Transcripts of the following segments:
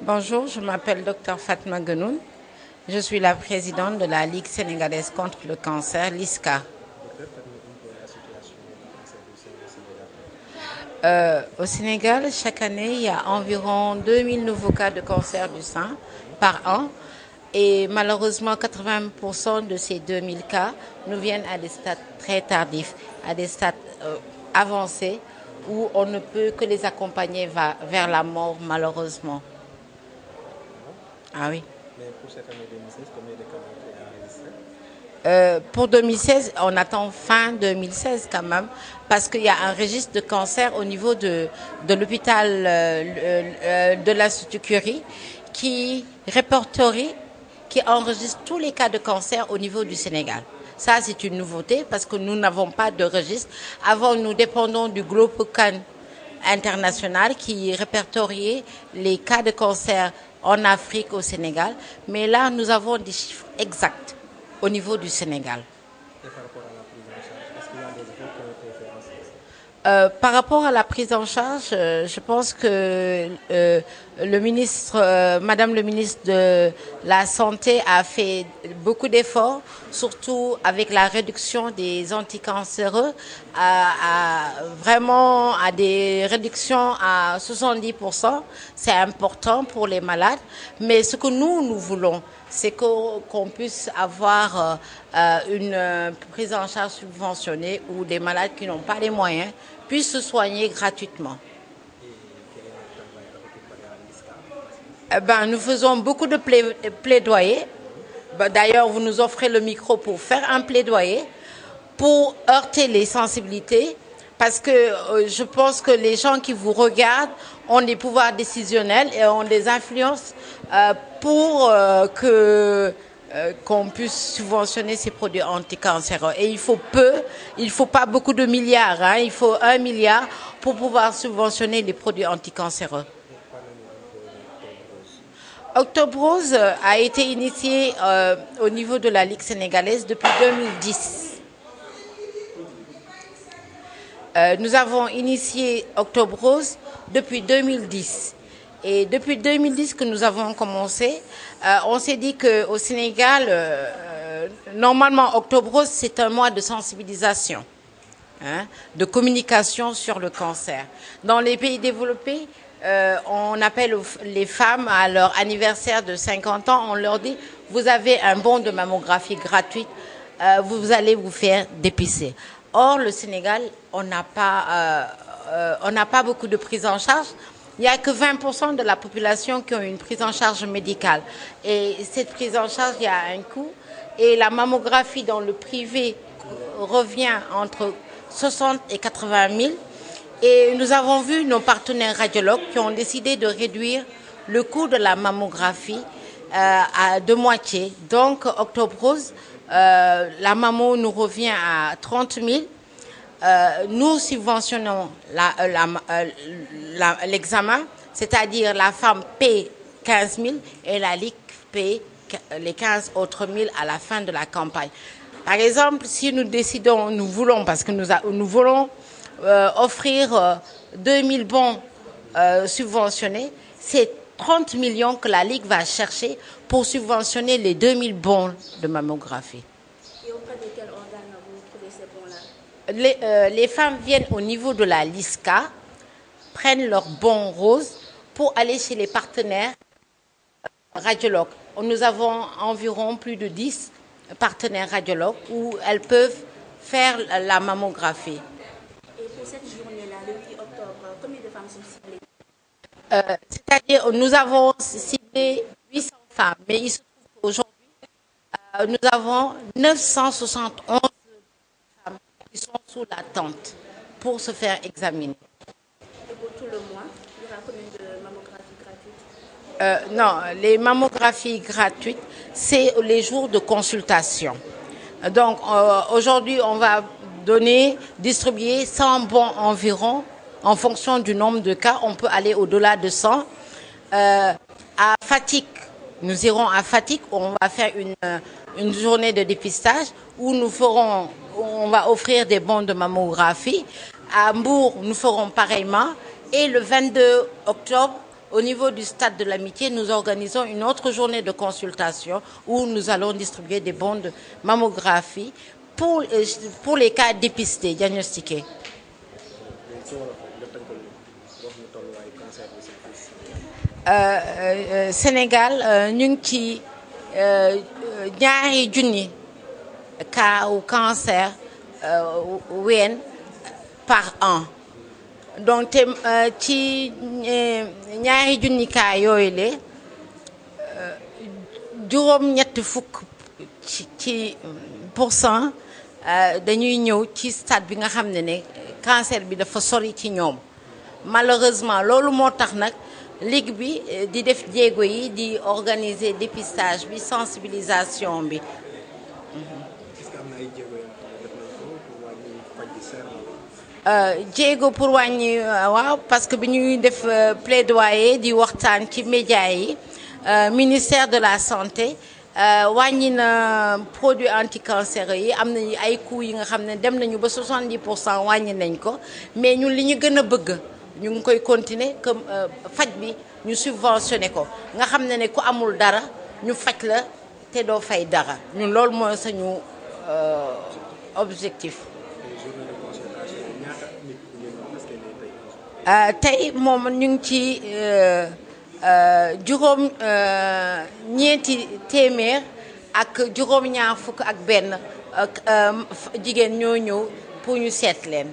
Bonjour, je m'appelle Dr Fatma Guenoun. Je suis la présidente de la Ligue sénégalaise contre le cancer, LISCA. Au Sénégal, chaque année, il y a environ 2000 nouveaux cas de cancer du sein par an. Et malheureusement, 80% de ces 2000 cas nous viennent à des stades très tardifs, à des stades avancés, où on ne peut que les accompagner vers la mort, malheureusement. Ah oui. Mais pour cette année 2016, combien de cas ont été enregistrés? Pour 2016, on attend fin 2016 quand même, parce qu'il y a un registre de cancer au niveau de l'hôpital de l'Institut Curie qui répertorie, qui enregistre tous les cas de cancer au niveau du Sénégal. Ça, c'est une nouveauté parce que nous n'avons pas de registre. Avant, nous dépendons du Globocam international qui répertoriait les cas de cancer en Afrique, au Sénégal. Mais là, nous avons des chiffres exacts au niveau du Sénégal. Et par rapport à la prise en charge, est-ce qu'il y a des efforts qui ont été faits en ce sens? Par rapport à la prise en charge, je pense que le ministre, Madame le ministre de la Santé a fait beaucoup d'efforts, surtout avec la réduction des anticancéreux, vraiment à des réductions à 70%. C'est important pour les malades, mais ce que nous voulons, c'est qu'on puisse avoir une prise en charge subventionnée où des malades qui n'ont pas les moyens puissent se soigner gratuitement. Nous faisons beaucoup de plaidoyer. D'ailleurs, vous nous offrez le micro pour faire un plaidoyer, pour heurter les sensibilités, parce que je pense que les gens qui vous regardent ont des pouvoirs décisionnels et ont des influences pour qu'on puisse subventionner ces produits anticancéreux. Et il faut pas beaucoup de milliards, hein, il faut 1 milliard pour pouvoir subventionner les produits anticancéreux. Octobre Rose a été initié au niveau de la Ligue sénégalaise depuis 2010. Nous avons initié Octobre Rose depuis 2010. Et depuis 2010 que nous avons commencé, on s'est dit qu'au Sénégal, normalement, Octobre Rose, c'est un mois de sensibilisation, hein, de communication sur le cancer. Dans les pays développés, on appelle les femmes à leur anniversaire de 50 ans, on leur dit, vous avez un bon de mammographie gratuite, vous allez vous faire dépister. Or, le Sénégal, on n'a pas beaucoup de prise en charge. Il n'y a que 20% de la population qui ont une prise en charge médicale. Et cette prise en charge, il y a un coût. Et la mammographie dans le privé revient entre 60 et 80 000. Et nous avons vu nos partenaires radiologues qui ont décidé de réduire le coût de la mammographie de moitié. Donc, Octobre Rose, la mammo nous revient à 30 000. Nous subventionnons l'examen, c'est-à-dire la femme paie 15 000 et la Ligue paie les 15 autres 1000 à la fin de la campagne. Par exemple, si nous décidons, nous voulons, parce que nous voulons offrir 2000 bons subventionnés, c'est 30 millions que la Ligue va chercher pour subventionner les 2000 bons de mammographie. Et auprès de quel organe vous trouvez ces bons-là? Les femmes viennent au niveau de la LISCA, prennent leur bon rose pour aller chez les partenaires radiologues. Nous avons environ plus de 10 partenaires radiologues où elles peuvent faire la mammographie. Et pour cette journée-là, le 8 octobre, combien de femmes sont ciblées? C'est-à-dire, nous avons ciblé 800 femmes, mais il se trouve qu'aujourd'hui, nous avons 971 femmes qui sont sous l'attente pour se faire examiner. Et pour tout le mois, il y aura combien de mammographies gratuites? Non, les mammographies gratuites, c'est les jours de consultation. Donc, aujourd'hui, on va distribuer 100 bons environ. En fonction du nombre de cas, on peut aller au-delà de 100. À Fatick, nous irons à Fatick, où on va faire une journée de dépistage où on va offrir des bons de mammographie. À Mbour, nous ferons pareillement. Et le 22 octobre, au niveau du stade de l'Amitié, nous organisons une autre journée de consultation où nous allons distribuer des bons de mammographie pour les cas dépistés, diagnostiqués. Sénégal ñu ngi ci ñaari junni cas ou cancer ween par an donc te ci ñaari junni cas yooyu le juróom-ñetti fukk ci % dañuy ñëw ci stade bi nga xam ne cancer bi dafa sori ci ñoom malheureusement loolu moo tax nag ligue bi di def jéego yi di organiser dépistage bi sensibilisation bi. jéego pour wàññi waaw parce que bi ñuy def plaidoyer di waxtaan ci médias yi ministère de la santé wàññi na produits anticancéreux yi am nañu ay coûts yi nga xam ne dem nañu ba 70% wàññi nañ ko mais ñun li ñu gën a bëgg ñu ngi koy continuer comme faj bi ñu subventionné ko nga xam ne ku amul dara ñu faj la te doo fay dara ñun loolu mooy sañu objectif. tey moom ñu ngi ci juróom ñeenti téeméer ak juróom-ñaar fukk ak benn jigéen ñoo ñëw pour ñu seet leen.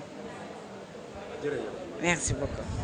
Merci beaucoup.